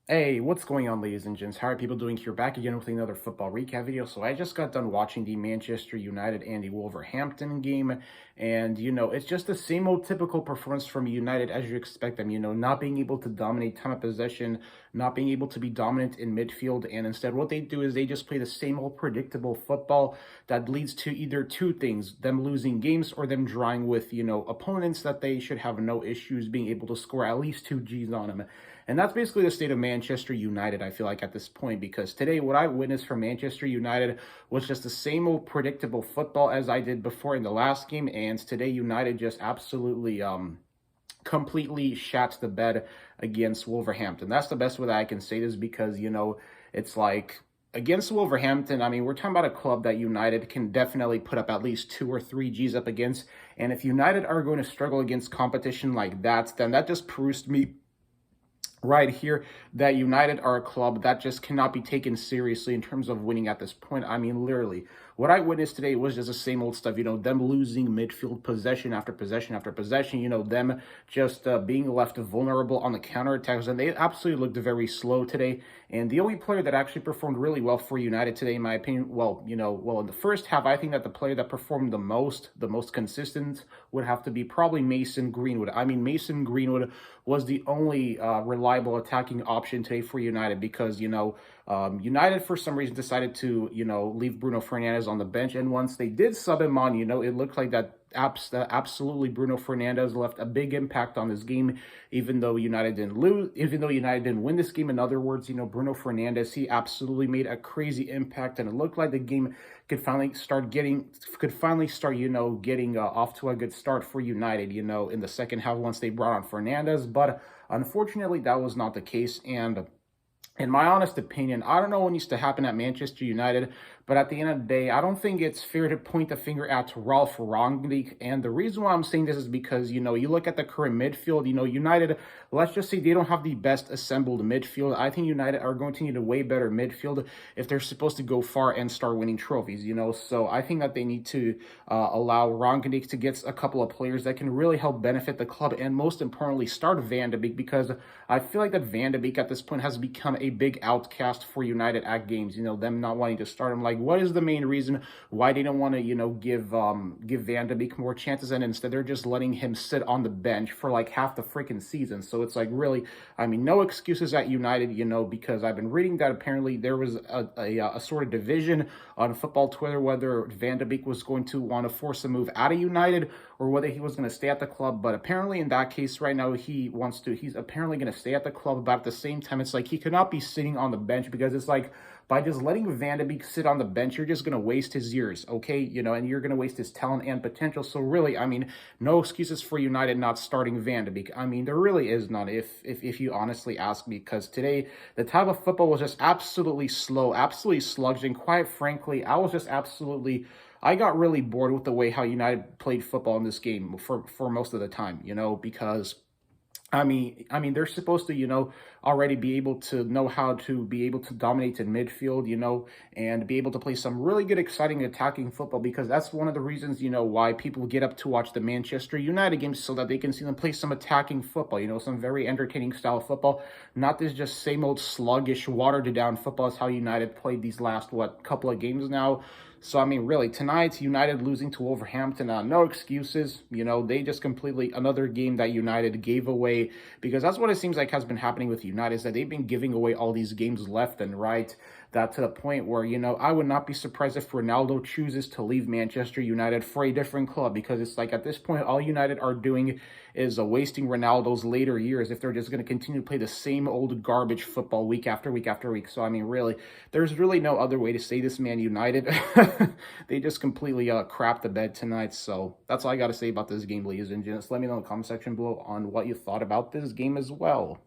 Hey, what's going on, ladies and gents? How are people doing here? Back again with another football recap video. So I just got done watching the Manchester United and the Wolverhampton game, and it's just the same old typical performance from United as you expect them. Not being able to dominate time of possession, not being able to be dominant in midfield, and instead what they do is they just play the same old predictable football that leads to either two things: them losing games or them drawing with opponents that they should have no issues being able to score at least two G's on them. And that's basically the state of Manchester United, I feel like, at this point, because today what I witnessed from Manchester United was just the same old predictable football as I did before in the last game. And today United just absolutely completely shat the bed against Wolverhampton. That's the best way that I can say this because, it's like against Wolverhampton, I mean, we're talking about a club that United can definitely put up at least two or three G's up against. And if United are going to struggle against competition like that, then that just proves to me right here that United are a club that just cannot be taken seriously in terms of winning at this point. I mean, literally, what I witnessed today was just the same old stuff, them losing midfield possession after possession after possession, them just being left vulnerable on the counterattacks, and they absolutely looked very slow today. And the only player that actually performed really well for United today, in my opinion, well, in the first half, I think that the player that performed the most consistent, would have to be probably Mason Greenwood. I mean, Mason Greenwood was the only reliable attacking option today for United because, United for some reason decided to, leave Bruno Fernandes on the bench. And once they did sub him on, it looked like that absolutely Bruno Fernandes left a big impact on this game, even though United didn't lose, even though United didn't win this game. In other words, Bruno Fernandes, he absolutely made a crazy impact, and it looked like the game could finally start, getting off to a good start for United, in the second half once they brought on Fernandes. But unfortunately, that was not the case. And in my honest opinion, I don't know what needs to happen at Manchester United, but at the end of the day, I don't think it's fair to point the finger at Ralph Rangnick. And the reason why I'm saying this is because, you look at the current midfield, United, let's just say they don't have the best assembled midfield. I think United are going to need a way better midfield if they're supposed to go far and start winning trophies, So I think that they need to allow Rangnick to get a couple of players that can really help benefit the club, and most importantly, start Van de Beek, because I feel like that Van de Beek at this point has become a big outcast for United at games, them not wanting to start him. Like, what is the main reason why they don't want to, give Van de Beek more chances, and instead they're just letting him sit on the bench for like half the freaking season? So it's like, really, I mean, no excuses at United, because I've been reading that apparently there was a sort of division on football Twitter whether Van de Beek was going to want to force a move out of United or whether he was going to stay at the club. But apparently in that case right now, he's apparently going to stay at the club. But at the same time, it's like he could not be sitting on the bench, because it's like, by just letting Van de Beek sit on the bench, you're just going to waste his years, okay? And you're going to waste his talent and potential. So really, I mean, no excuses for United not starting Van de Beek. I mean, there really is none, if you honestly ask me, because today, the type of football was just absolutely slow, absolutely sluggish, and quite frankly, I got really bored with the way how United played football in this game for most of the time, because they're supposed to, already be able to know how to be able to dominate in midfield, and be able to play some really good, exciting attacking football, because that's one of the reasons, why people get up to watch the Manchester United games, so that they can see them play some attacking football, some very entertaining style of football, not this just same old sluggish, watered down football as how United played these last, couple of games now. So, I mean, really, tonight's United losing to Wolverhampton, no excuses. They just completely, another game that United gave away, because that's what it seems like has been happening with United, is that they've been giving away all these games left and right, that to the point where, I would not be surprised if Ronaldo chooses to leave Manchester United for a different club, because it's like, at this point, all United are doing is wasting Ronaldo's later years if they're just going to continue to play the same old garbage football week after week after week. So, I mean, really, there's really no other way to say this, Man United. They just completely crapped the bed tonight. So that's all I got to say about this game, ladies and gents. Let me know in the comment section below on what you thought about this game as well.